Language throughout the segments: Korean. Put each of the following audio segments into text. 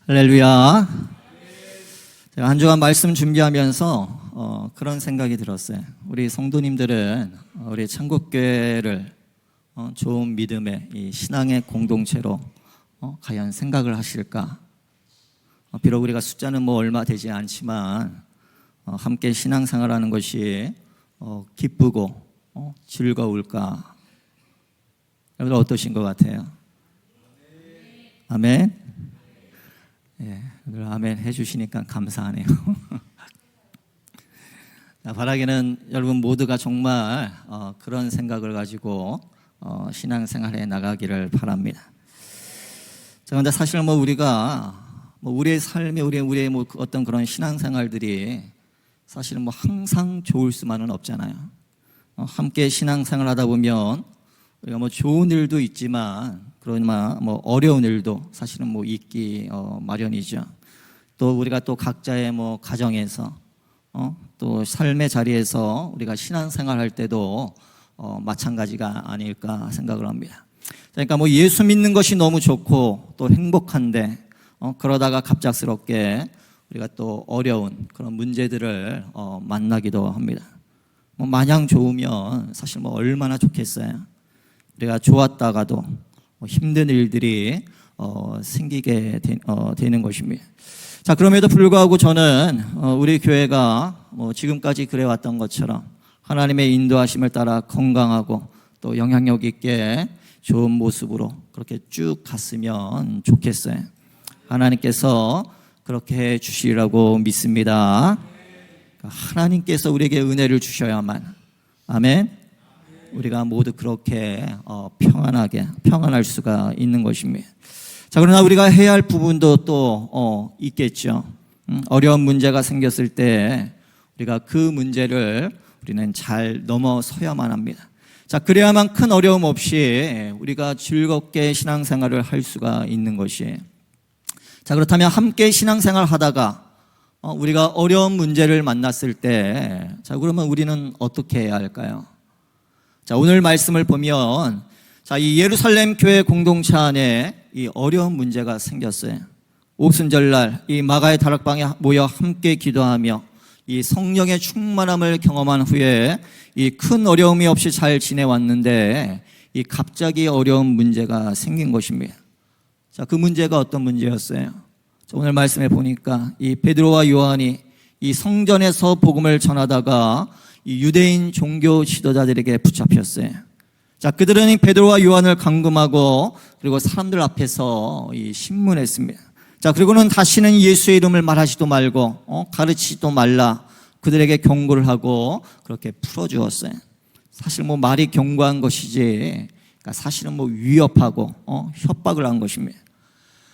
할렐루야. 제가 한 주간 말씀 준비하면서 그런 생각이 들었어요. 우리 성도님들은 우리 천국교회를 좋은 믿음의 이 신앙의 공동체로 과연 생각을 하실까? 비록 우리가 숫자는 얼마 되지 않지만 함께 신앙생활하는 것이 기쁘고 즐거울까? 여러분 어떠신 것 같아요? 아멘. 예, 아멘 해주시니까 감사하네요. 바라기는 여러분 모두가 정말 그런 생각을 가지고 신앙생활에 나가기를 바랍니다. 자, 그런데 사실 우리가 우리의 삶에 우리의 어떤 그런 신앙생활들이 사실 항상 좋을 수만은 없잖아요. 함께 신앙생활하다 보면 우리가 좋은 일도 있지만 그러나 어려운 일도 사실은 있기 마련이죠. 또 우리가 또 각자의 가정에서 또 삶의 자리에서 우리가 신앙생활할 때도 마찬가지가 아닐까 생각을 합니다. 그러니까 예수 믿는 것이 너무 좋고 또 행복한데 그러다가 갑작스럽게 우리가 또 어려운 그런 문제들을 만나기도 합니다. 마냥 좋으면 사실 얼마나 좋겠어요. 우리가 좋았다가도 힘든 일들이 생기게 되는 것입니다. 자, 그럼에도 불구하고 저는 우리 교회가 지금까지 그래왔던 것처럼 하나님의 인도하심을 따라 건강하고 또 영향력 있게 좋은 모습으로 그렇게 쭉 갔으면 좋겠어요. 하나님께서 그렇게 해 주시리라고 믿습니다. 하나님께서 우리에게 은혜를 주셔야만, 아멘, 우리가 모두 그렇게 평안할 수가 있는 것입니다. 자, 그러나 우리가 해야 할 부분도 또 있겠죠. 어려운 문제가 생겼을 때 우리가 그 문제를 우리는 잘 넘어서야만 합니다. 자, 그래야만 큰 어려움 없이 우리가 즐겁게 신앙생활을 할 수가 있는 것이에요. 자, 그렇다면 함께 신앙생활 하다가 우리가 어려운 문제를 만났을 때, 자, 그러면 우리는 어떻게 해야 할까요? 자, 오늘 말씀을 보면, 자, 이 예루살렘 교회 공동체 안에 이 어려운 문제가 생겼어요. 오순절날 이 마가의 다락방에 모여 함께 기도하며 이 성령의 충만함을 경험한 후에 이 큰 어려움이 없이 잘 지내왔는데 이 갑자기 어려운 문제가 생긴 것입니다. 자, 그 문제가 어떤 문제였어요? 자, 오늘 말씀에 보니까 이 베드로와 요한이 이 성전에서 복음을 전하다가 이 유대인 종교 지도자들에게 붙잡혔어요. 자, 그들은 이 베드로와 요한을 감금하고 그리고 사람들 앞에서 이 신문했습니다. 자, 그리고는 다시는 예수의 이름을 말하지도 말고 가르치지도 말라 그들에게 경고를 하고 그렇게 풀어주었어요. 사실 말이 경고한 것이지, 그러니까 사실은 위협하고 협박을 한 것입니다.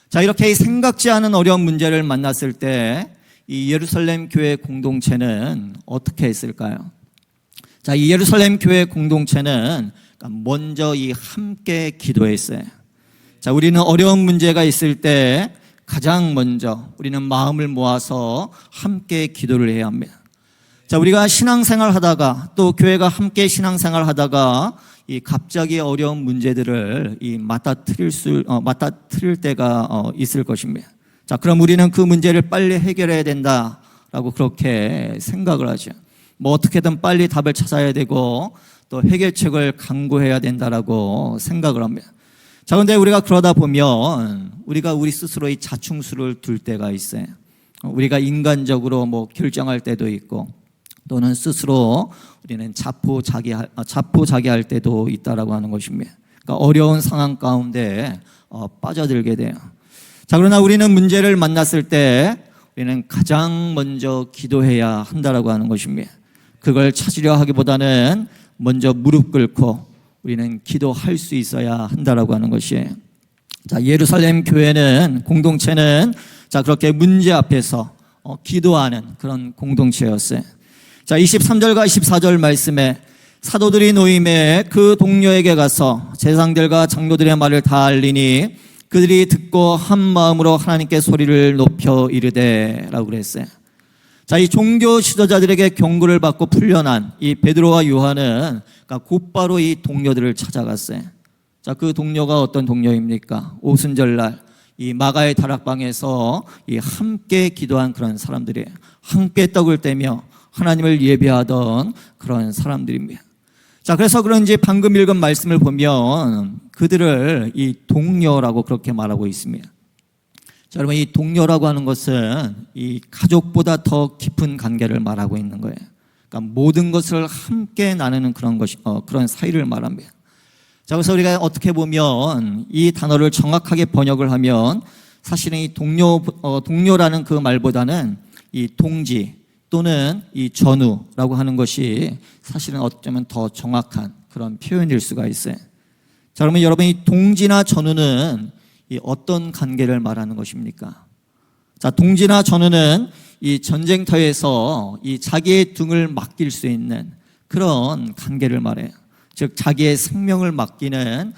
자, 이렇게 생각지 않은 어려운 문제를 만났을 때 이 예루살렘 교회 공동체는 어떻게 했을까요? 자, 이 예루살렘 교회 공동체는 먼저 이 함께 기도했어요. 자, 우리는 어려운 문제가 있을 때 가장 먼저 우리는 마음을 모아서 함께 기도를 해야 합니다. 자, 우리가 신앙생활 하다가 또 교회가 함께 신앙생활 하다가 이 갑자기 어려운 문제들을 맞닥뜨릴 때가 있을 것입니다. 자, 그럼 우리는 그 문제를 빨리 해결해야 된다라고 그렇게 생각을 하죠. 어떻게든 빨리 답을 찾아야 되고 또 해결책을 강구해야 된다라고 생각을 합니다. 자, 그런데 우리가 그러다 보면 우리가 우리 스스로 이 자충수를 둘 때가 있어요. 우리가 인간적으로 결정할 때도 있고 또는 스스로 우리는 자포자기할 때도 있다라고 하는 것입니다. 그러니까 어려운 상황 가운데 빠져들게 돼요. 자, 그러나 우리는 문제를 만났을 때 우리는 가장 먼저 기도해야 한다라고 하는 것입니다. 그걸 찾으려 하기보다는 먼저 무릎 꿇고 우리는 기도할 수 있어야 한다라고 하는 것이에요. 자, 예루살렘 교회는 공동체는 자, 그렇게 문제 앞에서 기도하는 그런 공동체였어요. 자, 23절과 24절 말씀에 사도들이 노임에 그 동료에게 가서 제사장들과 장로들의 말을 다 알리니 그들이 듣고 한 마음으로 하나님께 소리를 높여 이르되 라고 그랬어요. 자, 이 종교 지도자들에게 경고를 받고 풀려난 이 베드로와 요한은 곧바로 이 동료들을 찾아갔어요. 자, 그 동료가 어떤 동료입니까? 오순절날 이 마가의 다락방에서 이 함께 기도한 그런 사람들이에요. 함께 떡을 떼며 하나님을 예배하던 그런 사람들입니다. 자, 그래서 그런지 방금 읽은 말씀을 보면 그들을 이 동료라고 그렇게 말하고 있습니다. 자, 여러분, 이 동료라고 하는 것은 이 가족보다 더 깊은 관계를 말하고 있는 거예요. 그러니까 모든 것을 함께 나누는 그런 것이 그런 사이를 말합니다. 자, 그래서 우리가 어떻게 보면 이 단어를 정확하게 번역을 하면 사실은 이 동료라는 그 말보다는 이 동지 또는 이 전우라고 하는 것이 사실은 어쩌면 더 정확한 그런 표현일 수가 있어요. 자, 그러면 여러분, 이 동지나 전우는 이 어떤 관계를 말하는 것입니까? 자, 동지나 전우는 이 전쟁터에서 이 자기의 등을 맡길 수 있는 그런 관계를 말해요. 즉 자기의 생명을 맡기는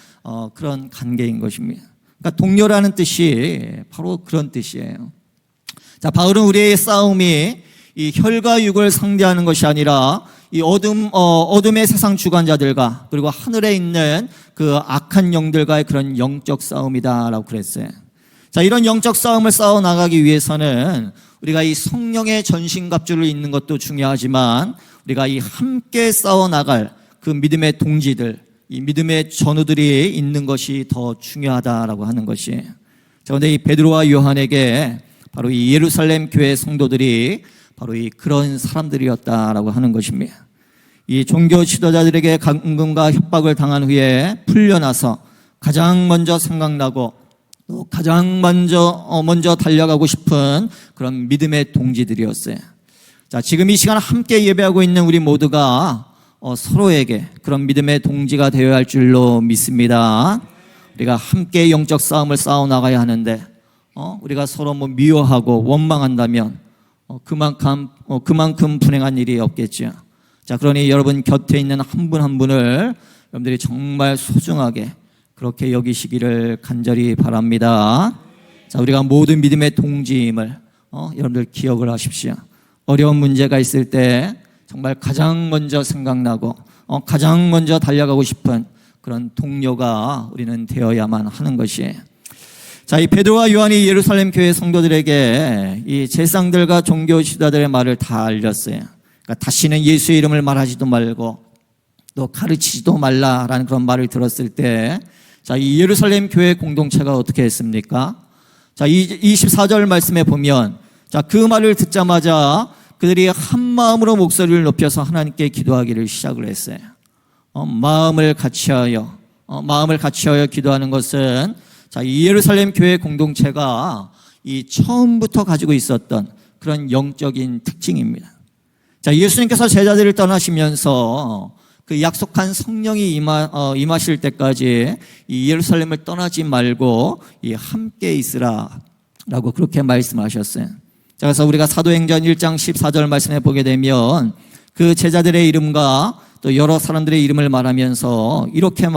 그런 관계인 것입니다. 그러니까 동료라는 뜻이 바로 그런 뜻이에요. 자, 바울은 우리의 싸움이 이 혈과 육을 상대하는 것이 아니라 이 어둠의 세상 주관자들과 그리고 하늘에 있는 그 악한 영들과의 그런 영적 싸움이다라고 그랬어요. 자, 이런 영적 싸움을 싸워 나가기 위해서는 우리가 이 성령의 전신갑주를 입는 것도 중요하지만 우리가 이 함께 싸워 나갈 그 믿음의 동지들, 이 믿음의 전우들이 있는 것이 더 중요하다라고 하는 것이에요. 자, 그런데 이 베드로와 요한에게 바로 이 예루살렘 교회 성도들이 바로 이 그런 사람들이었다라고 하는 것입니다. 이 종교 지도자들에게 감금과 협박을 당한 후에 풀려나서 가장 먼저 생각나고 또 가장 먼저 달려가고 싶은 그런 믿음의 동지들이었어요. 자, 지금 이 시간 함께 예배하고 있는 우리 모두가 서로에게 그런 믿음의 동지가 되어야 할 줄로 믿습니다. 우리가 함께 영적 싸움을 싸워 나가야 하는데 우리가 서로 미워하고 원망한다면 그만큼 불행한 일이 없겠죠. 자, 그러니 여러분 곁에 있는 한 분 한 분을 여러분들이 정말 소중하게 그렇게 여기시기를 간절히 바랍니다. 자, 우리가 모든 믿음의 동지임을 여러분들 기억을 하십시오. 어려운 문제가 있을 때 정말 가장 먼저 생각나고 가장 먼저 달려가고 싶은 그런 동료가 우리는 되어야만 하는 것이에요. 자, 이 베드로와 요한이 예루살렘 교회 성도들에게 이 제사장들과 종교 지도자들의 말을 다 알렸어요. 그러니까 다시는 예수의 이름을 말하지도 말고 또 가르치지도 말라라는 그런 말을 들었을 때, 자, 이 예루살렘 교회 공동체가 어떻게 했습니까? 자, 24절 말씀에 보면, 자, 그 말을 듣자마자 그들이 한 마음으로 목소리를 높여서 하나님께 기도하기를 시작을 했어요. 마음을 같이하여 기도하는 것은, 자, 이 예루살렘 교회 공동체가 이 처음부터 가지고 있었던 그런 영적인 특징입니다. 자, 예수님께서 제자들을 떠나시면서 그 약속한 성령이 임하실 때까지 이 예루살렘을 떠나지 말고 이 함께 있으라라고 그렇게 말씀하셨어요. 자, 그래서 우리가 사도행전 1장 14절 말씀에 보게 되면 그 제자들의 이름과 또 여러 사람들의 이름을 말하면서 이렇게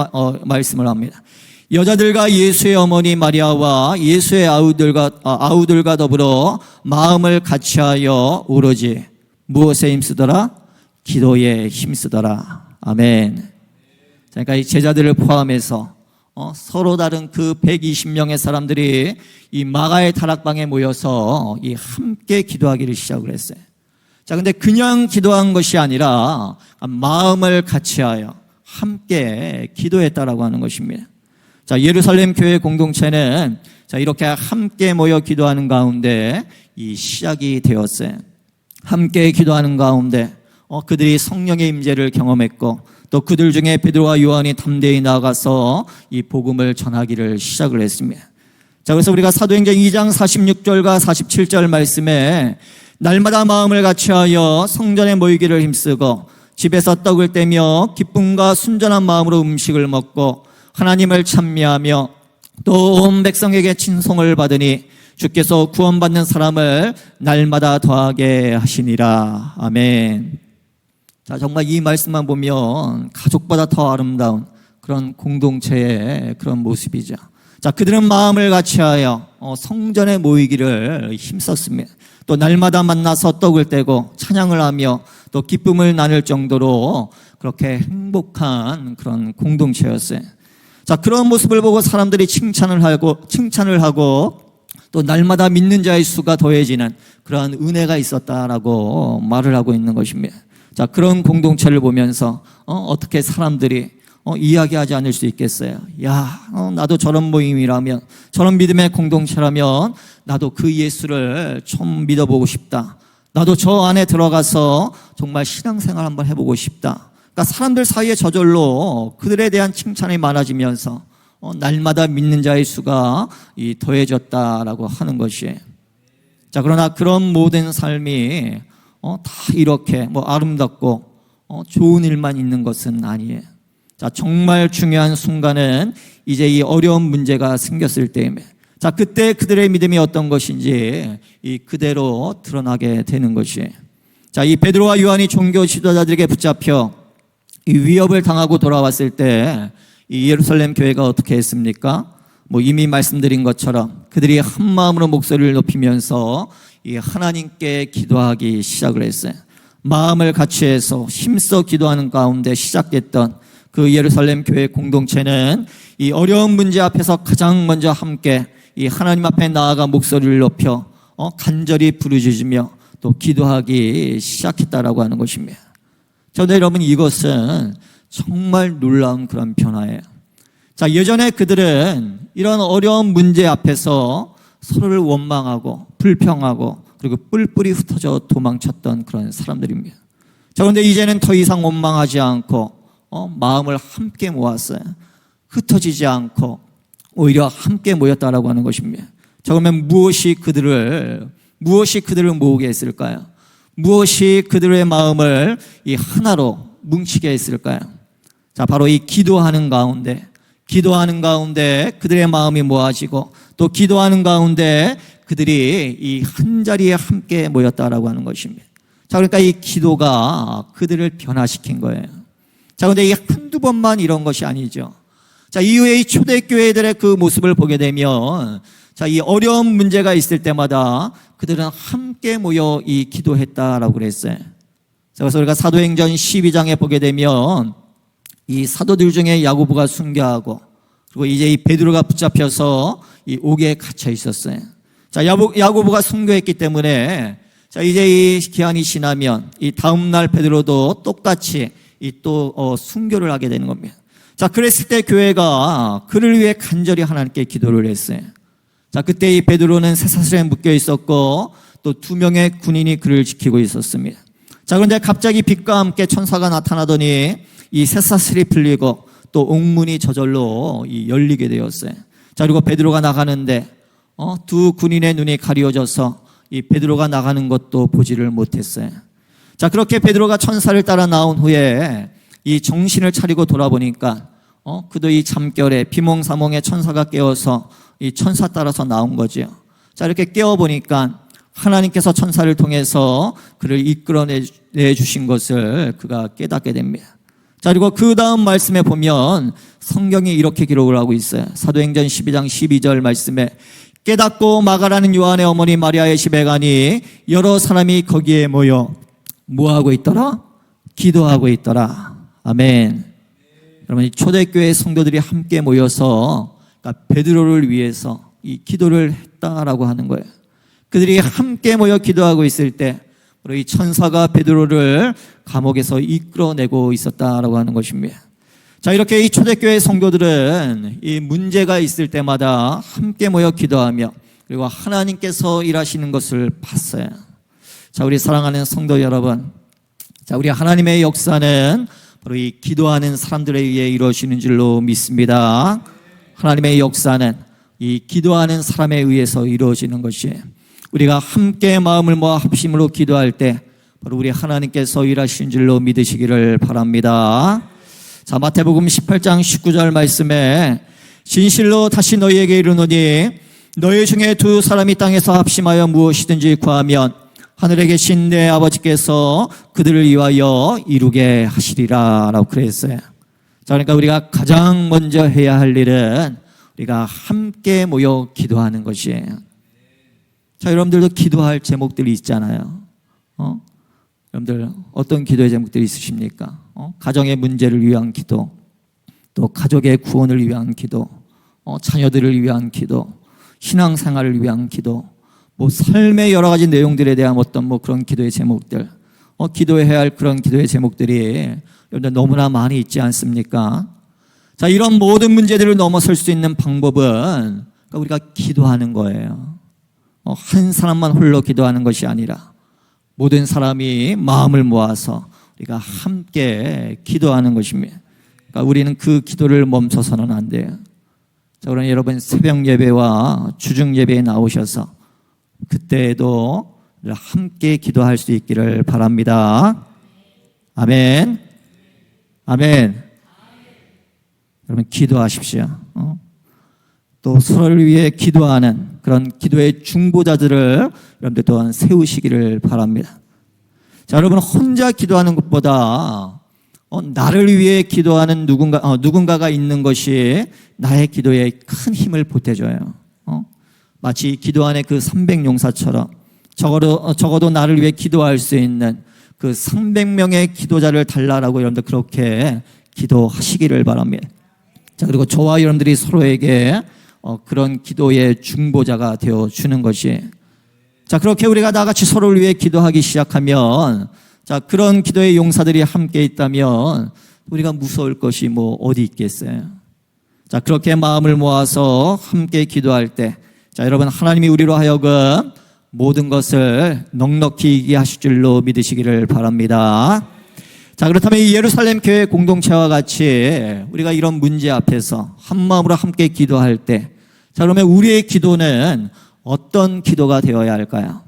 말씀을 합니다. 여자들과 예수의 어머니 마리아와 예수의 아우들과 더불어 마음을 같이하여 오로지 무엇에 힘쓰더라? 기도에 힘쓰더라. 아멘. 그러니까 이 제자들을 포함해서 서로 다른 그 120명의 사람들이 이 마가의 다락방에 모여서 이 함께 기도하기를 시작을 했어요. 자, 근데 그냥 기도한 것이 아니라 마음을 같이하여 함께 기도했다라고 하는 것입니다. 자, 예루살렘 교회 공동체는 자, 이렇게 함께 모여 기도하는 가운데 이 시작이 되었어요. 함께 기도하는 가운데 그들이 성령의 임재를 경험했고 또 그들 중에 베드로와 요한이 담대히 나아가서 이 복음을 전하기를 시작을 했습니다. 자, 그래서 우리가 사도행전 2장 46절과 47절 말씀에 날마다 마음을 같이하여 성전에 모이기를 힘쓰고 집에서 떡을 떼며 기쁨과 순전한 마음으로 음식을 먹고 하나님을 찬미하며 또 온 백성에게 친송을 받으니 주께서 구원받는 사람을 날마다 더하게 하시니라. 아멘. 자, 정말 이 말씀만 보면 가족보다 더 아름다운 그런 공동체의 그런 모습이죠. 자, 그들은 마음을 같이하여 성전에 모이기를 힘썼습니다. 또 날마다 만나서 떡을 떼고 찬양을 하며 또 기쁨을 나눌 정도로 그렇게 행복한 그런 공동체였어요. 자, 그런 모습을 보고 사람들이 칭찬을 하고 또 날마다 믿는 자의 수가 더해지는 그러한 은혜가 있었다라고 말을 하고 있는 것입니다. 자, 그런 공동체를 보면서 어떻게 사람들이 이야기하지 않을 수 있겠어요? 야, 나도 저런 모임이라면, 저런 믿음의 공동체라면 나도 그 예수를 좀 믿어보고 싶다. 나도 저 안에 들어가서 정말 신앙생활 한번 해보고 싶다. 그러니까 사람들 사이에 저절로 그들에 대한 칭찬이 많아지면서 날마다 믿는 자의 수가 더해졌다라고 하는 것이에요. 자, 그러나 그런 모든 삶이 다 이렇게 아름답고 좋은 일만 있는 것은 아니에요. 자, 정말 중요한 순간은 이제 이 어려운 문제가 생겼을 때입니다. 자, 그때 그들의 믿음이 어떤 것인지 그대로 드러나게 되는 것이에요. 자, 이 베드로와 요한이 종교 지도자들에게 붙잡혀 이 위협을 당하고 돌아왔을 때 이 예루살렘 교회가 어떻게 했습니까? 이미 말씀드린 것처럼 그들이 한 마음으로 목소리를 높이면서 이 하나님께 기도하기 시작을 했어요. 마음을 같이 해서 힘써 기도하는 가운데 시작됐던 그 예루살렘 교회 공동체는 이 어려운 문제 앞에서 가장 먼저 함께 이 하나님 앞에 나아가 목소리를 높여 간절히 부르짖으며 또 기도하기 시작했다라고 하는 것입니다. 저는 여러분, 이것은 정말 놀라운 그런 변화예요. 자, 예전에 그들은 이런 어려운 문제 앞에서 서로를 원망하고 불평하고 그리고 뿔뿔이 흩어져 도망쳤던 그런 사람들입니다. 자, 그런데 이제는 더 이상 원망하지 않고 마음을 함께 모았어요. 흩어지지 않고 오히려 함께 모였다라고 하는 것입니다. 자, 그러면 무엇이 그들을 모으게 했을까요? 무엇이 그들의 마음을 이 하나로 뭉치게 했을까요? 자, 바로 이 기도하는 가운데 그들의 마음이 모아지고 또 기도하는 가운데 그들이 이 한 자리에 함께 모였다라고 하는 것입니다. 자, 그러니까 이 기도가 그들을 변화시킨 거예요. 자, 근데 이 한두 번만 이런 것이 아니죠. 자, 이후에 이 초대교회들의 그 모습을 보게 되면 자, 이 어려운 문제가 있을 때마다 그들은 함께 모여 이 기도했다라고 그랬어요. 자, 그래서 우리가 사도행전 12장에 보게 되면 이 사도들 중에 야고보가 순교하고 그리고 이제 이 베드로가 붙잡혀서 이 옥에 갇혀 있었어요. 자, 야고보가 순교했기 때문에 자, 이제 이 기한이 지나면 이 다음 날 베드로도 똑같이 또 순교를 하게 되는 겁니다. 자, 그랬을 때 교회가 그를 위해 간절히 하나님께 기도를 했어요. 자, 그때 이 베드로는 쇠사슬에 묶여 있었고 또 2명의 군인이 그를 지키고 있었습니다. 자, 그런데 갑자기 빛과 함께 천사가 나타나더니 이 쇠사슬이 풀리고 또 옥문이 저절로 열리게 되었어요. 자, 그리고 베드로가 나가는데 두 군인의 눈이 가려져서 이 베드로가 나가는 것도 보지를 못했어요. 자, 그렇게 베드로가 천사를 따라 나온 후에 이 정신을 차리고 돌아보니까 그도 이 잠결에 비몽사몽에 천사가 깨워서 이 천사 따라서 나온 거죠. 자, 이렇게 깨워보니까 하나님께서 천사를 통해서 그를 이끌어내 주신 것을 그가 깨닫게 됩니다. 자, 그리고 그 다음 말씀에 보면 성경이 이렇게 기록을 하고 있어요. 사도행전 12장 12절 말씀에 깨닫고 마가라는 요한의 어머니 마리아의 집에 가니 여러 사람이 거기에 모여 뭐하고 있더라? 기도하고 있더라. 아멘. 여러분, 이 초대교회 성도들이 함께 모여서 그러니까 베드로를 위해서 이 기도를 했다라고 하는 거예요. 그들이 함께 모여 기도하고 있을 때 바로 이 천사가 베드로를 감옥에서 이끌어내고 있었다라고 하는 것입니다. 자, 이렇게 이 초대교회 성도들은 이 문제가 있을 때마다 함께 모여 기도하며 그리고 하나님께서 일하시는 것을 봤어요. 자, 우리 사랑하는 성도 여러분, 자, 우리 하나님의 역사는 바로 이 기도하는 사람들에 의해 이루어지는 줄로 믿습니다. 하나님의 역사는 이 기도하는 사람에 의해서 이루어지는 것이에요. 우리가 함께 마음을 모아 합심으로 기도할 때 바로 우리 하나님께서 일하신 줄로 믿으시기를 바랍니다. 자, 마태복음 18장 19절 말씀에 진실로 다시 너희에게 이르노니 너희 중에 두 사람이 땅에서 합심하여 무엇이든지 구하면 하늘에 계신 내 아버지께서 그들을 위하여 이루게 하시리라 라고 그랬어요. 자, 그러니까 우리가 가장 먼저 해야 할 일은 우리가 함께 모여 기도하는 것이에요. 자, 여러분들도 기도할 제목들이 있잖아요. 여러분들 어떤 기도의 제목들이 있으십니까? 가정의 문제를 위한 기도, 또 가족의 구원을 위한 기도, 자녀들을 위한 기도, 신앙생활을 위한 기도, 뭐 삶의 여러 가지 내용들에 대한 어떤 뭐 그런 기도의 제목들, 기도해야 할 그런 기도의 제목들이 여러분들 너무나 많이 있지 않습니까? 자, 이런 모든 문제들을 넘어설 수 있는 방법은 우리가 기도하는 거예요. 한 사람만 홀로 기도하는 것이 아니라 모든 사람이 마음을 모아서 우리가 함께 기도하는 것입니다. 그러니까 우리는 그 기도를 멈춰서는 안 돼요. 자, 그럼 여러분 새벽 예배와 주중 예배에 나오셔서 그때에도 함께 기도할 수 있기를 바랍니다. 아멘. 아멘. 여러분 기도하십시오. 또 서로를 위해 기도하는 그런 기도의 중보자들을 여러분들 또한 세우시기를 바랍니다. 자, 여러분 혼자 기도하는 것보다 나를 위해 기도하는 누군가가 있는 것이 나의 기도에 큰 힘을 보태줘요. 마치 기도 안에 그 300용사처럼 적어도 나를 위해 기도할 수 있는 그 300명의 기도자를 달라라고 여러분들 그렇게 기도하시기를 바랍니다. 자, 그리고 저와 여러분들이 서로에게 그런 기도의 중보자가 되어주는 것이, 자, 그렇게 우리가 나같이 서로를 위해 기도하기 시작하면, 자, 그런 기도의 용사들이 함께 있다면 우리가 무서울 것이 뭐 어디 있겠어요. 자, 그렇게 마음을 모아서 함께 기도할 때, 자, 여러분 하나님이 우리로 하여금 모든 것을 넉넉히 이기게 하실 줄로 믿으시기를 바랍니다. 자, 그렇다면 이 예루살렘 교회 공동체와 같이 우리가 이런 문제 앞에서 한 마음으로 함께 기도할 때, 자, 그러면 우리의 기도는 어떤 기도가 되어야 할까요?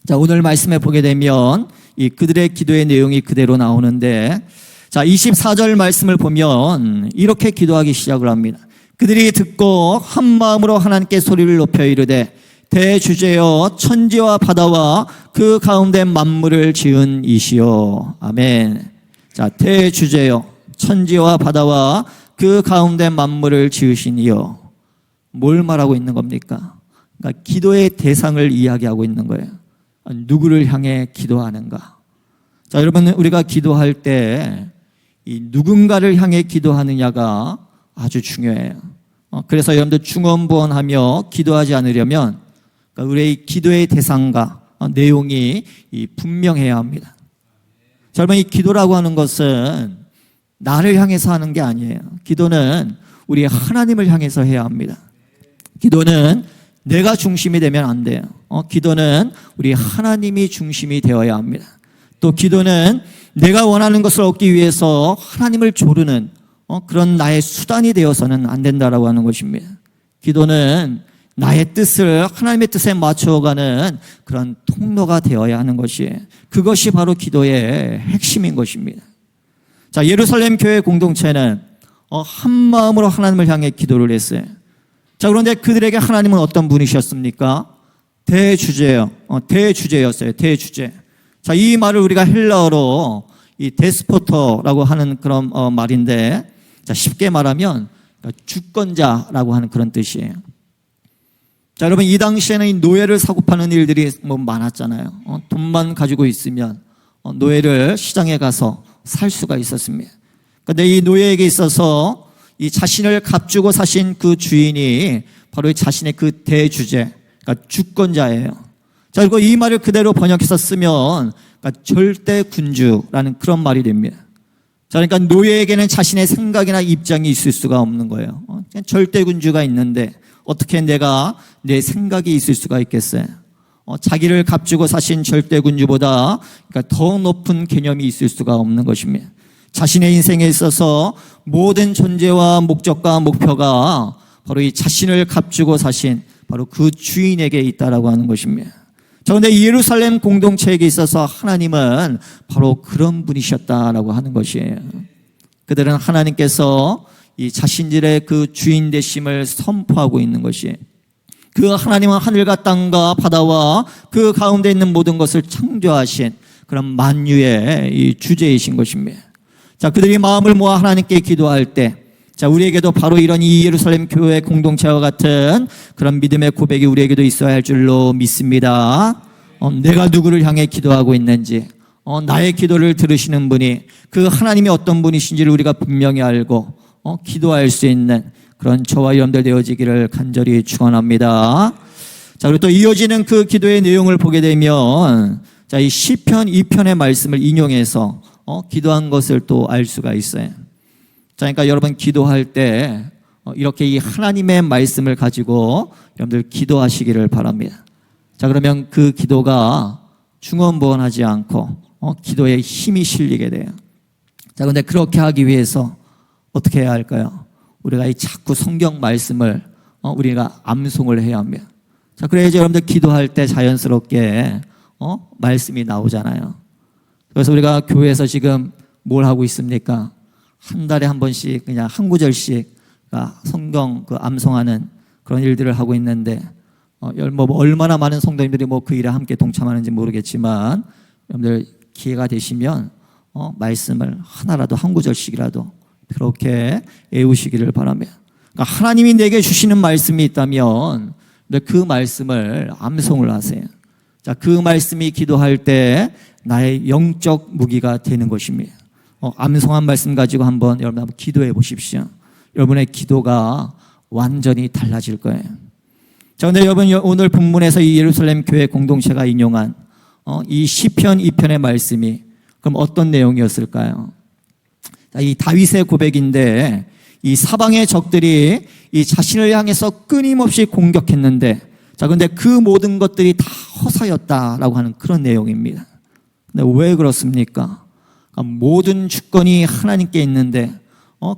자, 오늘 말씀에 보게 되면 이 그들의 기도의 내용이 그대로 나오는데, 자, 24절 말씀을 보면 이렇게 기도하기 시작을 합니다. 그들이 듣고 한 마음으로 하나님께 소리를 높여 이르되 대주제여 천지와 바다와 그 가운데 만물을 지은 이시여. 아멘. 자, 대주제여 천지와 바다와 그 가운데 만물을 지으신 이여. 뭘 말하고 있는 겁니까? 그러니까 기도의 대상을 이야기하고 있는 거예요. 누구를 향해 기도하는가? 자, 여러분 우리가 기도할 때 이 누군가를 향해 기도하느냐가 아주 중요해요. 그래서 여러분들 중언부언하며 기도하지 않으려면 그러니까 우리의 기도의 대상과 내용이 분명해야 합니다. 자, 여러분 이 기도라고 하는 것은 나를 향해서 하는 게 아니에요. 기도는 우리 하나님을 향해서 해야 합니다. 기도는 내가 중심이 되면 안 돼요. 기도는 우리 하나님이 중심이 되어야 합니다. 또 기도는 내가 원하는 것을 얻기 위해서 하나님을 조르는 그런 나의 수단이 되어서는 안 된다라고 하는 것입니다. 기도는 나의 뜻을 하나님의 뜻에 맞추어가는 그런 통로가 되어야 하는 것이에요. 그것이 바로 기도의 핵심인 것입니다. 자, 예루살렘 교회 공동체는 한 마음으로 하나님을 향해 기도를 했어요. 자, 그런데 그들에게 하나님은 어떤 분이셨습니까? 대주제요. 대주제였어요. 대주제. 자, 이 말을 우리가 헬라어로 이 데스포터라고 하는 그런 말인데, 자, 쉽게 말하면 주권자라고 하는 그런 뜻이에요. 자, 여러분 이 당시에는 이 노예를 사고 파는 일들이 뭐 많았잖아요. 돈만 가지고 있으면 노예를 시장에 가서 살 수가 있었습니다. 그런데 이 노예에게 있어서 이 자신을 값주고 사신 그 주인이 바로 이 자신의 그 대주제, 그러니까 주권자예요. 자, 그리고 이 말을 그대로 번역해서 쓰면 그러니까 절대 군주라는 그런 말이 됩니다. 자, 그러니까 노예에게는 자신의 생각이나 입장이 있을 수가 없는 거예요. 절대 군주가 있는데 어떻게 내가 내 생각이 있을 수가 있겠어요? 자기를 값주고 사신 절대 군주보다 그러니까 더 높은 개념이 있을 수가 없는 것입니다. 자신의 인생에 있어서 모든 존재와 목적과 목표가 바로 이 자신을 값주고 사신 바로 그 주인에게 있다라고 하는 것입니다. 자, 그런데 예루살렘 공동체에게 있어서 하나님은 바로 그런 분이셨다라고 하는 것이에요. 그들은 하나님께서 이 자신들의 그 주인 되심을 선포하고 있는 것이에요. 그 하나님은 하늘과 땅과 바다와 그 가운데 있는 모든 것을 창조하신 그런 만유의 이 주제이신 것입니다. 자, 그들이 마음을 모아 하나님께 기도할 때, 자, 우리에게도 바로 이런 이 예루살렘 교회 공동체와 같은 그런 믿음의 고백이 우리에게도 있어야 할 줄로 믿습니다. 내가 누구를 향해 기도하고 있는지, 나의 기도를 들으시는 분이 그 하나님이 어떤 분이신지를 우리가 분명히 알고, 기도할 수 있는 그런 저와 여러분들 되어지기를 간절히 축원합니다. 자, 그리고 또 이어지는 그 기도의 내용을 보게 되면 자, 이 시편 2편의 말씀을 인용해서 기도한 것을 또 알 수가 있어요. 자, 그러니까 여러분 기도할 때 이렇게 이 하나님의 말씀을 가지고 여러분들 기도하시기를 바랍니다. 자, 그러면 그 기도가 중언부언하지 않고 기도에 힘이 실리게 돼요. 자, 근데 그렇게 하기 위해서 어떻게 해야 할까요? 우리가 이 자꾸 성경 말씀을 우리가 암송을 해야 합니다. 자, 그래야지 여러분들 기도할 때 자연스럽게 말씀이 나오잖아요. 그래서 우리가 교회에서 지금 뭘 하고 있습니까? 한 달에 한 번씩 그냥 한 구절씩 성경 그 암송하는 그런 일들을 하고 있는데 얼마나 많은 성도님들이 그 일에 함께 동참하는지 모르겠지만 여러분들 기회가 되시면 말씀을 하나라도 한 구절씩이라도 그렇게 외우시기를 바랍니다. 그러니까 하나님이 내게 주시는 말씀이 있다면 그 말씀을 암송을 하세요. 자, 그 말씀이 기도할 때 나의 영적 무기가 되는 것입니다. 암송한 말씀 가지고 여러분 한번 기도해 보십시오. 여러분의 기도가 완전히 달라질 거예요. 자, 근데 여러분 오늘 본문에서 이 예루살렘 교회 공동체가 인용한 이 시편 2편의 말씀이 그럼 어떤 내용이었을까요? 자, 이 다윗의 고백인데 이 사방의 적들이 이 자신을 향해서 끊임없이 공격했는데 자, 근데 그 모든 것들이 다 허사였다라고 하는 그런 내용입니다. 근데 왜 그렇습니까? 그러니까 모든 주권이 하나님께 있는데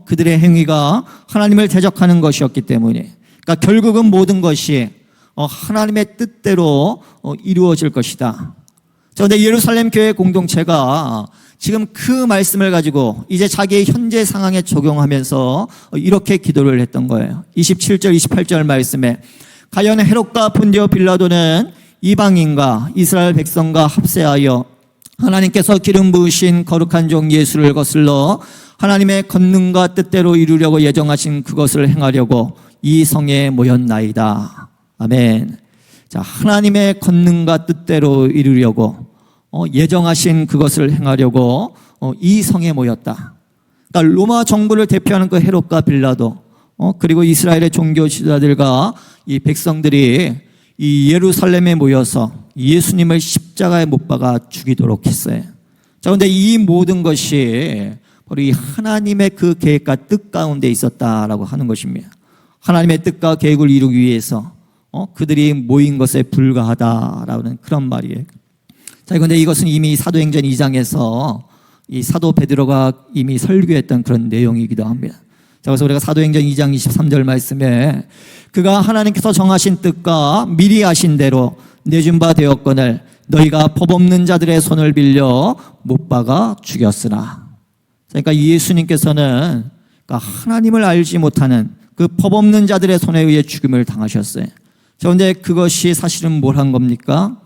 그들의 행위가 하나님을 대적하는 것이었기 때문에 그러니까 결국은 모든 것이 하나님의 뜻대로 이루어질 것이다. 그런데 예루살렘 교회 공동체가 지금 그 말씀을 가지고 이제 자기의 현재 상황에 적용하면서 이렇게 기도를 했던 거예요. 27절 28절 말씀에 가연 헤롯과 본디오 빌라도는 이방인과 이스라엘 백성과 합세하여 하나님께서 기름 부으신 거룩한 종 예수를 거슬러 하나님의 권능과 뜻대로 이루려고 예정하신 그것을 행하려고 이 성에 모였나이다. 아멘. 자, 하나님의 권능과 뜻대로 이루려고 예정하신 그것을 행하려고 이 성에 모였다. 그러니까 로마 정부를 대표하는 그 헤롯과 빌라도 그리고 이스라엘의 종교 지도자들과 이 백성들이 이 예루살렘에 모여서 예수님을 십자가에 못 박아 죽이도록 했어요. 자, 그런데 이 모든 것이 바로 이 하나님의 그 계획과 뜻 가운데 있었다라고 하는 것입니다. 하나님의 뜻과 계획을 이루기 위해서 그들이 모인 것에 불과하다라는 그런 말이에요. 자, 그런데 이것은 이미 사도행전 2장에서 이 사도 베드로가 이미 설교했던 그런 내용이기도 합니다. 자, 그래서 우리가 사도행전 2장 23절 말씀에 그가 하나님께서 정하신 뜻과 미리 하신 대로 내준 바 되었거늘 너희가 법 없는 자들의 손을 빌려 못 박아 죽였으나. 그러니까 예수님께서는 그러니까 하나님을 알지 못하는 그 법 없는 자들의 손에 의해 죽임을 당하셨어요. 그런데 그것이 사실은 뭘 한 겁니까?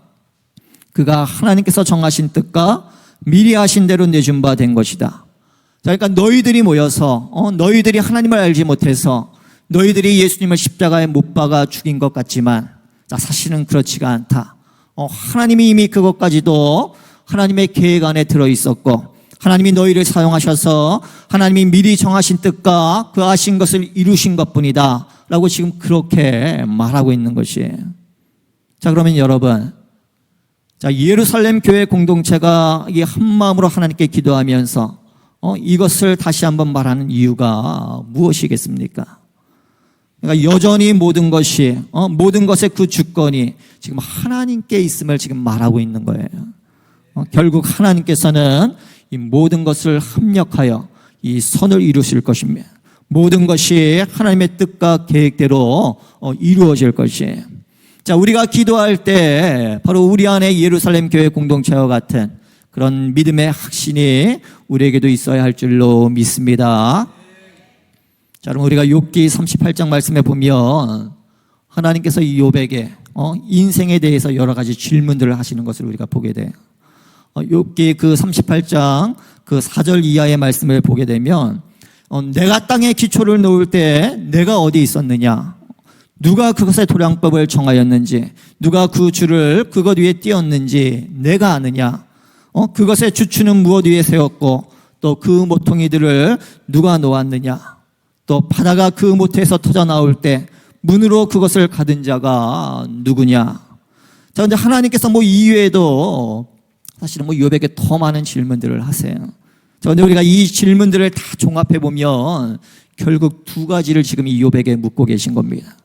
그가 하나님께서 정하신 뜻과 미리 하신 대로 내준 바 된 것이다. 자, 그러니까 너희들이 모여서 너희들이 하나님을 알지 못해서 너희들이 예수님을 십자가에 못 박아 죽인 것 같지만 자, 사실은 그렇지가 않다. 하나님이 이미 그것까지도 하나님의 계획 안에 들어있었고 하나님이 너희를 사용하셔서 하나님이 미리 정하신 뜻과 그 하신 것을 이루신 것뿐이다 라고 지금 그렇게 말하고 있는 것이에요. 자, 그러면 여러분, 자, 예루살렘 교회 공동체가 이 한마음으로 하나님께 기도하면서 이것을 다시 한번 말하는 이유가 무엇이겠습니까? 그러니까 여전히 모든 것이 모든 것의 그 주권이 지금 하나님께 있음을 지금 말하고 있는 거예요. 결국 하나님께서는 이 모든 것을 합력하여 이 선을 이루실 것입니다. 모든 것이 하나님의 뜻과 계획대로 이루어질 것이에요. 자, 우리가 기도할 때 바로 우리 안에 예루살렘 교회 공동체와 같은 그런 믿음의 확신이 우리에게도 있어야 할 줄로 믿습니다. 자, 그럼 우리가 욥기 38장 말씀에 보면 하나님께서 이 욥에게 인생에 대해서 여러 가지 질문들을 하시는 것을 우리가 보게 돼요. 욥기 그 38장 그 4절 이하의 말씀을 보게 되면 내가 땅에 기초를 놓을 때 내가 어디 있었느냐? 누가 그것의 도량법을 정하였는지, 누가 그 줄을 그것 위에 띄었는지 내가 아느냐? 그것의 주추는 무엇 위에 세웠고 또 그 모퉁이들을 누가 놓았느냐? 또 바다가 그 모태에서 터져 나올 때 문으로 그것을 가둔 자가 누구냐? 자, 그런데 하나님께서 뭐 이외에도 사실은 뭐 욥에게 더 많은 질문들을 하세요. 자, 그런데 우리가 이 질문들을 다 종합해 보면 결국 두 가지를 지금 이 욥에게 묻고 계신 겁니다.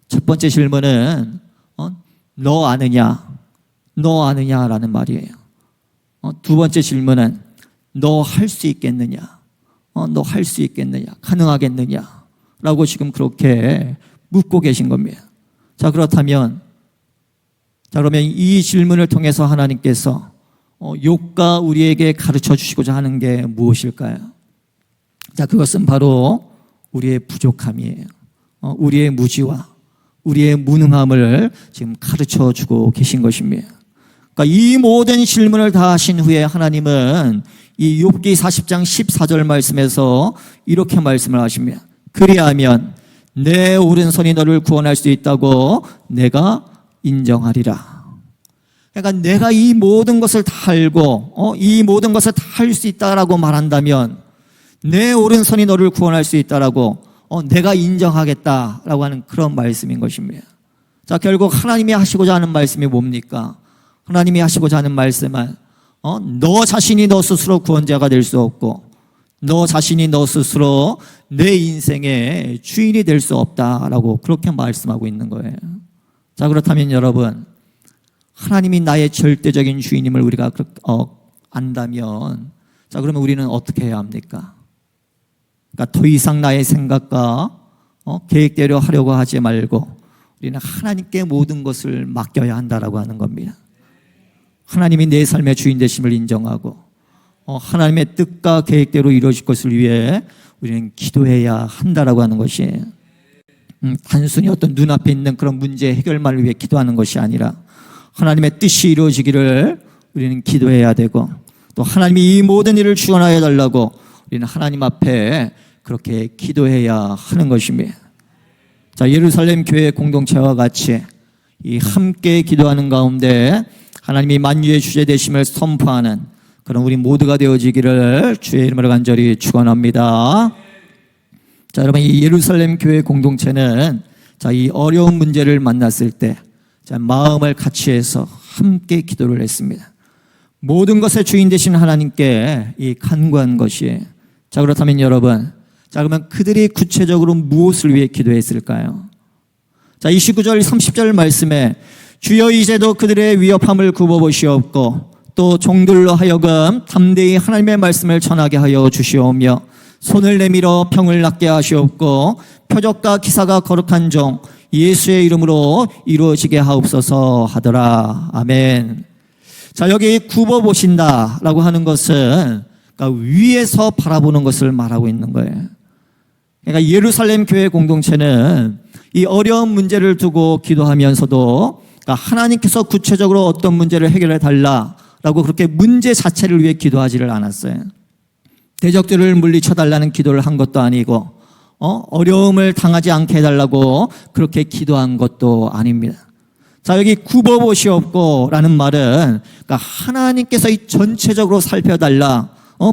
첫 번째 질문은 너 아느냐? 너 아느냐라는 말이에요. 두 번째 질문은 너 할 수 있겠느냐? 너 할 수 있겠느냐? 가능하겠느냐? 라고 지금 그렇게 묻고 계신 겁니다. 자, 그러면 이 질문을 통해서 하나님께서 욥과 우리에게 가르쳐 주시고자 하는 게 무엇일까요? 자, 그것은 바로 우리의 부족함이에요. 우리의 무지와 우리의 무능함을 지금 가르쳐 주고 계신 것입니다. 그러니까 이 모든 질문을 다 하신 후에 하나님은 이 욥기 40장 14절 말씀에서 이렇게 말씀을 하십니다. 그리하면 내 오른손이 너를 구원할 수 있다고 내가 인정하리라. 그러니까 내가 이 모든 것을 다 알고 이 모든 것을 다 할 수 있다라고 말한다면 내 오른손이 너를 구원할 수 있다라고 내가 인정하겠다라고 하는 그런 말씀인 것입니다. 자, 결국 하나님이 하시고자 하는 말씀이 뭡니까? 하나님이 하시고자 하는 말씀은 너 자신이 너 스스로 구원자가 될 수 없고 너 자신이 너 스스로 내 인생의 주인이 될 수 없다라고 그렇게 말씀하고 있는 거예요. 자, 그렇다면 여러분, 하나님이 나의 절대적인 주인임을 우리가 안다면, 자, 그러면 우리는 어떻게 해야 합니까? 그러니까 더 이상 나의 생각과 계획대로 하려고 하지 말고 우리는 하나님께 모든 것을 맡겨야 한다라고 하는 겁니다. 하나님이 내 삶의 주인 되심을 인정하고 하나님의 뜻과 계획대로 이루어질 것을 위해 우리는 기도해야 한다라고 하는 것이에요. 단순히 어떤 눈앞에 있는 그런 문제 해결만을 위해 기도하는 것이 아니라 하나님의 뜻이 이루어지기를 우리는 기도해야 되고 또 하나님이 이 모든 일을 주관하여 달라고 우리는 하나님 앞에 그렇게 기도해야 하는 것입니다. 자, 예루살렘 교회 공동체와 같이 이 함께 기도하는 가운데 하나님이 만유의 주제 되심을 선포하는 그런 우리 모두가 되어지기를 주의 이름으로 간절히 축원합니다. 자, 여러분, 이 예루살렘 교회 공동체는 자, 이 어려운 문제를 만났을 때 자, 마음을 같이 해서 함께 기도를 했습니다. 모든 것의 주인 되신 하나님께 이 간구한 것이에요. 자, 그렇다면 여러분, 자, 그러면 그들이 구체적으로 무엇을 위해 기도했을까요? 자, 29절 30절 말씀에 주여 이제도 그들의 위협함을 굽어보시옵고 또 종들로 하여금 담대히 하나님의 말씀을 전하게 하여 주시오며 손을 내밀어 병을 낫게 하시옵고 표적과 기사가 거룩한 종 예수의 이름으로 이루어지게 하옵소서 하더라. 아멘. 자, 여기 굽어보신다라고 하는 것은 그러니까 위에서 바라보는 것을 말하고 있는 거예요. 그러니까 예루살렘 교회 공동체는 이 어려운 문제를 두고 기도하면서도 그러니까 하나님께서 구체적으로 어떤 문제를 해결해 달라라고 그렇게 문제 자체를 위해 기도하지를 않았어요. 대적들을 물리쳐 달라는 기도를 한 것도 아니고 어려움을 당하지 않게 해달라고 그렇게 기도한 것도 아닙니다. 자, 여기 굽어보시옵고 라는 말은 그러니까 하나님께서 이 전체적으로 살펴달라,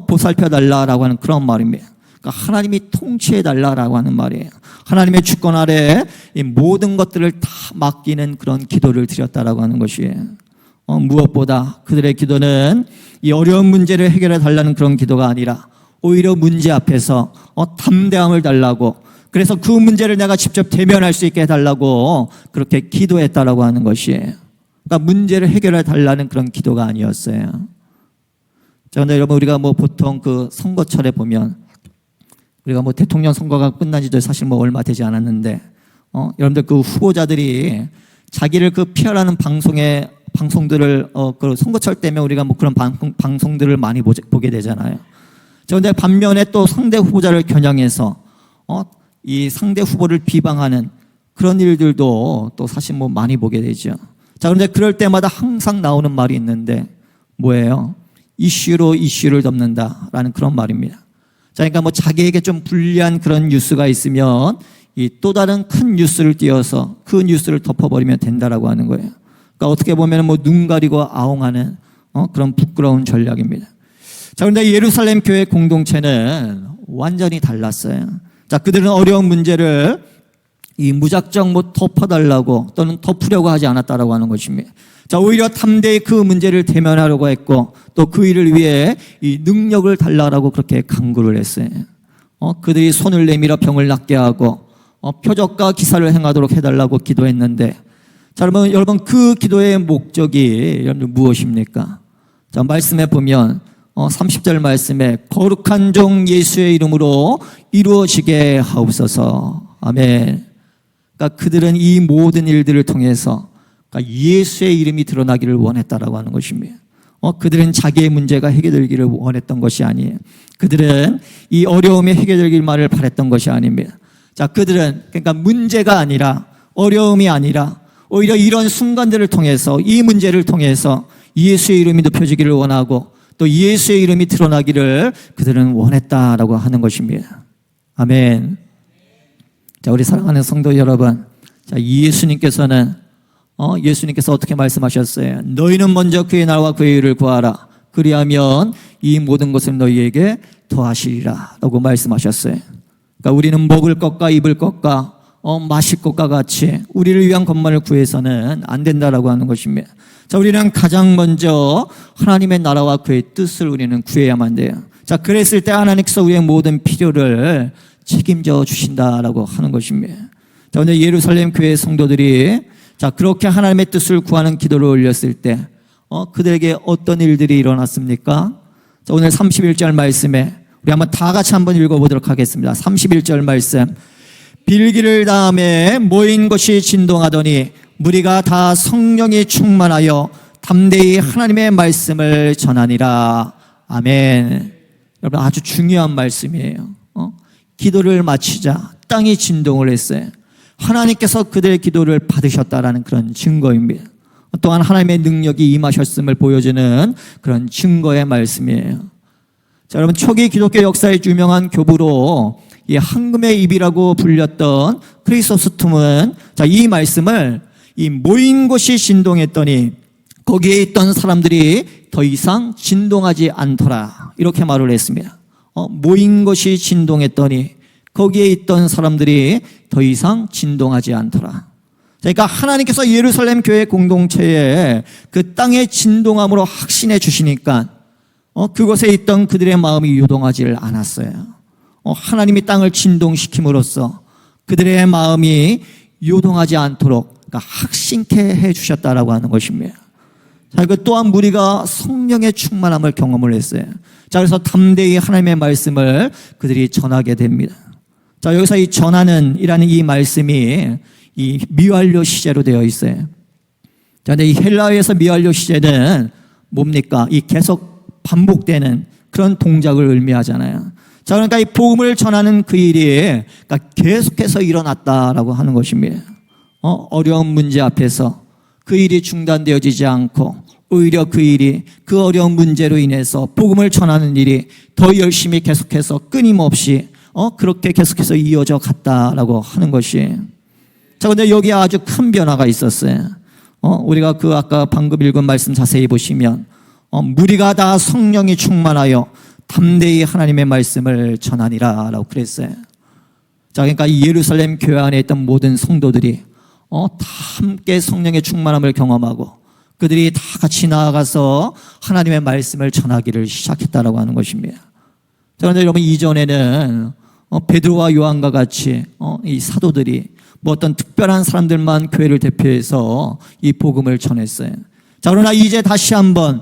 보살펴달라라고 하는 그런 말입니다. 그러니까 하나님이 통치해달라라고 하는 말이에요. 하나님의 주권 아래 이 모든 것들을 다 맡기는 그런 기도를 드렸다라고 하는 것이에요. 무엇보다 그들의 기도는 이 어려운 문제를 해결해 달라는 그런 기도가 아니라 오히려 문제 앞에서 담대함을 달라고, 그래서 그 문제를 내가 직접 대면할 수 있게 해달라고 그렇게 기도했다라고 하는 것이에요. 그러니까 문제를 해결해 달라는 그런 기도가 아니었어요. 자, 근데 여러분, 우리가 뭐 보통 그 선거철에 보면 우리가 뭐 대통령 선거가 끝난 지도 사실 뭐 얼마 되지 않았는데 여러분들 그 후보자들이 자기를 그 피하라는 방송들을 그 선거철 때문에 우리가 뭐 그런 방송들을 많이 보게 되잖아요. 그런데 반면에 또 상대 후보자를 겨냥해서 이 상대 후보를 비방하는 그런 일들도 또 사실 뭐 많이 보게 되죠. 자, 그런데 그럴 때마다 항상 나오는 말이 있는데 뭐예요? 이슈로 이슈를 덮는다라는 그런 말입니다. 자, 그러니까 뭐 자기에게 좀 불리한 그런 뉴스가 있으면 이 또 다른 큰 뉴스를 띄워서 그 뉴스를 덮어버리면 된다라고 하는 거예요. 그러니까 어떻게 보면 뭐 눈 가리고 아웅하는 그런 부끄러운 전략입니다. 자, 그런데 예루살렘 교회 공동체는 완전히 달랐어요. 자, 자, 그들은 어려운 문제를 이 무작정 뭐 덮어달라고 또는 덮으려고 하지 않았다라고 하는 것입니다. 자, 오히려 담대히 그 문제를 대면하려고 했고 또 그 일을 위해 이 능력을 달라고 그렇게 간구를 했어요. 그들이 손을 내밀어 병을 낫게 하고 표적과 기사를 행하도록 해달라고 기도했는데, 자, 여러분 그 기도의 목적이 여러분 무엇입니까? 자, 말씀에 보면 30절 말씀에 거룩한 종 예수의 이름으로 이루어지게 하옵소서. 아멘. 그러니까 그들은 이 모든 일들을 통해서 그러니까 예수의 이름이 드러나기를 원했다라고 하는 것입니다. 그들은 자기의 문제가 해결되기를 원했던 것이 아니에요. 그들은 이 어려움이 해결되기만을 바랬던 것이 아닙니다. 자, 그들은 그러니까 문제가 아니라 어려움이 아니라 오히려 이런 순간들을 통해서 이 문제를 통해서 예수의 이름이 높여지기를 원하고 또 예수의 이름이 드러나기를 그들은 원했다라고 하는 것입니다. 아멘. 자, 우리 사랑하는 성도 여러분, 자, 예수님께서 어떻게 말씀하셨어요? 너희는 먼저 그의 나라와 그의 의를 구하라. 그리하면 이 모든 것을 너희에게 더하시리라 라고 말씀하셨어요. 그러니까 우리는 먹을 것과 입을 것과 마실 것과 같이 우리를 위한 것만을 구해서는 안 된다라고 하는 것입니다. 자, 우리는 가장 먼저 하나님의 나라와 그의 뜻을 우리는 구해야만 돼요. 자, 그랬을 때 하나님께서 우리의 모든 필요를 책임져 주신다라고 하는 것입니다. 자, 오늘 예루살렘 교회 성도들이 자, 그렇게 하나님의 뜻을 구하는 기도를 올렸을 때 그들에게 어떤 일들이 일어났습니까? 자, 오늘 31절 말씀에 우리 한번 다 같이 한번 읽어보도록 하겠습니다. 31절 말씀. 빌기를 다음에 모인 것이 진동하더니 무리가 다 성령이 충만하여 담대히 하나님의 말씀을 전하니라. 아멘. 여러분 아주 중요한 말씀이에요. 기도를 마치자 땅이 진동을 했어요. 하나님께서 그들의 기도를 받으셨다라는 그런 증거입니다. 또한 하나님의 능력이 임하셨음을 보여주는 그런 증거의 말씀이에요. 자, 여러분 초기 기독교 역사의 유명한 교부로 이 황금의 입이라고 불렸던 크리소스톰은 자, 이 말씀을 이 모인 곳이 진동했더니 거기에 있던 사람들이 더 이상 진동하지 않더라 이렇게 말을 했습니다. 모인 것이 진동했더니 거기에 있던 사람들이 더 이상 진동하지 않더라. 그러니까 하나님께서 예루살렘 교회 공동체에 그 땅의 진동함으로 확신해 주시니까 그곳에 있던 그들의 마음이 요동하지 않았어요. 하나님이 땅을 진동시킴으로써 그들의 마음이 요동하지 않도록 그러니까 확신케 해 주셨다라고 하는 것입니다. 자, 그 또한 무리가 성령의 충만함을 경험을 했어요. 자, 그래서 담대히 하나님의 말씀을 그들이 전하게 됩니다. 자, 여기서 이 전하는 이라는 이 말씀이 이 미완료 시제로 되어 있어요. 자, 근데 이 헬라어에서 미완료 시제는 뭡니까? 이 계속 반복되는 그런 동작을 의미하잖아요. 자, 그러니까 이 복음을 전하는 그 일이 그러니까 계속해서 일어났다라고 하는 것입니다. 어려운 문제 앞에서 그 일이 중단되어지지 않고 오히려 그 일이 그 어려운 문제로 인해서 복음을 전하는 일이 더 열심히 계속해서 끊임없이 그렇게 계속해서 이어져 갔다라고 하는 것이. 자, 근데 여기 아주 큰 변화가 있었어요. 우리가 그 아까 방금 읽은 말씀 자세히 보시면 무리가 다 성령이 충만하여 담대히 하나님의 말씀을 전하니라 라고 그랬어요. 자, 그러니까 이 예루살렘 교회 안에 있던 모든 성도들이 다 함께 성령의 충만함을 경험하고 그들이 다 같이 나아가서 하나님의 말씀을 전하기를 시작했다라고 하는 것입니다. 자, 그런데 여러분 이전에는 베드로와 요한과 같이 이 사도들이 뭐 어떤 특별한 사람들만 교회를 대표해서 이 복음을 전했어요. 자, 그러나 이제 다시 한번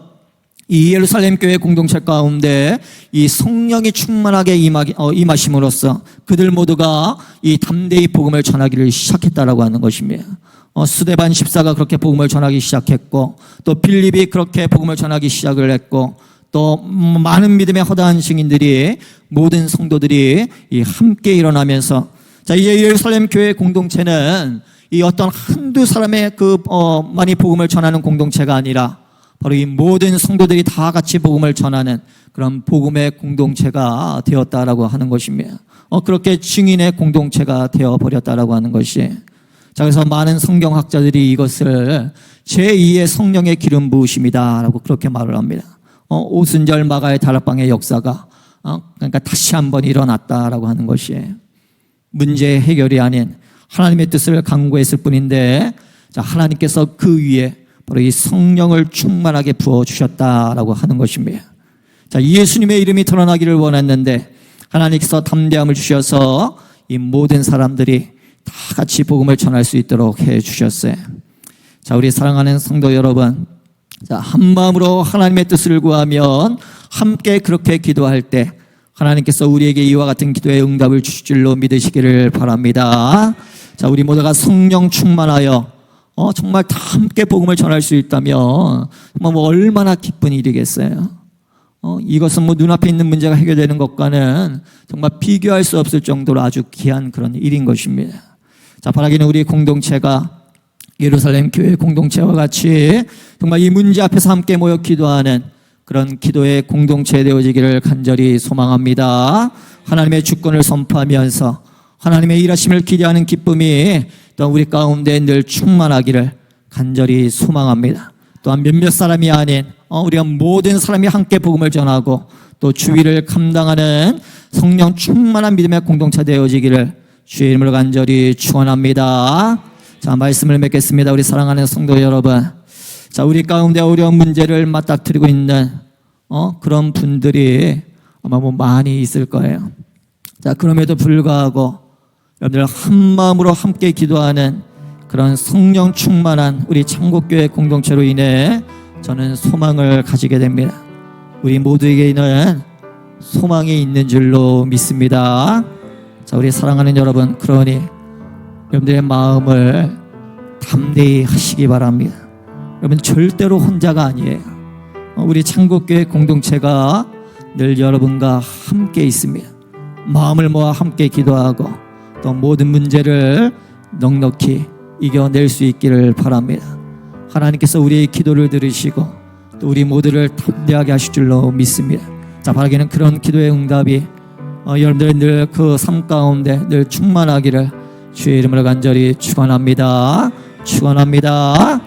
이 예루살렘 교회 공동체 가운데 이 성령이 충만하게 임하심으로써 그들 모두가 이 담대히 복음을 전하기를 시작했다라고 하는 것입니다. 스데반 집사가 그렇게 복음을 전하기 시작했고 또 빌립이 그렇게 복음을 전하기 시작을 했고 또 많은 믿음의 허다한 증인들이 모든 성도들이 함께 일어나면서 자, 이제 예루살렘 교회 공동체는 이 어떤 한두 사람의 많이 복음을 전하는 공동체가 아니라 바로 이 모든 성도들이 다 같이 복음을 전하는 그런 복음의 공동체가 되었다라고 하는 것입니다. 그렇게 증인의 공동체가 되어버렸다라고 하는 것이. 자, 그래서 많은 성경학자들이 이것을 제2의 성령의 기름 부으심이다라고 그렇게 말을 합니다. 오순절 마가의 다락방의 역사가 그러니까 다시 한번 일어났다라고 하는 것이에요. 문제 해결이 아닌 하나님의 뜻을 강구했을 뿐인데, 자, 하나님께서 그 위에 바로 이 성령을 충만하게 부어주셨다라고 하는 것입니다. 자, 예수님의 이름이 드러나기를 원했는데 하나님께서 담대함을 주셔서 이 모든 사람들이 다 같이 복음을 전할 수 있도록 해주셨어요. 자, 우리 사랑하는 성도 여러분, 자, 한 마음으로 하나님의 뜻을 구하면 함께 그렇게 기도할 때 하나님께서 우리에게 이와 같은 기도의 응답을 주실 줄로 믿으시기를 바랍니다. 자, 우리 모두가 성령 충만하여 정말 다 함께 복음을 전할 수 있다면 정말 얼마나 기쁜 일이겠어요. 이것은 눈앞에 있는 문제가 해결되는 것과는 정말 비교할 수 없을 정도로 아주 귀한 그런 일인 것입니다. 자, 바라기는 우리 공동체가 예루살렘 교회 공동체와 같이 정말 이 문제 앞에서 함께 모여 기도하는 그런 기도의 공동체 되어지기를 간절히 소망합니다. 하나님의 주권을 선포하면서 하나님의 일하심을 기대하는 기쁨이 또한 우리 가운데 늘 충만하기를 간절히 소망합니다. 또한 몇몇 사람이 아닌 우리가 모든 사람이 함께 복음을 전하고 또 주위를 감당하는 성령 충만한 믿음의 공동체 되어지기를 주의 이름으로 간절히 축원합니다. 자, 말씀을 맺겠습니다. 우리 사랑하는 성도 여러분, 자, 우리 가운데 어려운 문제를 맞닥뜨리고 있는 그런 분들이 아마 많이 있을 거예요. 자, 그럼에도 불구하고 여러분들 한 마음으로 함께 기도하는 그런 성령 충만한 우리 창곡교회 공동체로 인해 저는 소망을 가지게 됩니다. 우리 모두에게는 소망이 있는 줄로 믿습니다. 자, 우리 사랑하는 여러분, 그러니 여러분들의 마음을 담대히 하시기 바랍니다. 여러분 절대로 혼자가 아니에요. 우리 창곡교회 공동체가 늘 여러분과 함께 있습니다. 마음을 모아 함께 기도하고 또 모든 문제를 넉넉히 이겨낼 수 있기를 바랍니다. 하나님께서 우리의 기도를 들으시고 또 우리 모두를 담대하게 하실 줄로 믿습니다. 자, 바라기는 그런 기도의 응답이 여러분들의 늘 그 삶 가운데 늘 충만하기를 주의 이름으로 간절히 축원합니다. 축원합니다.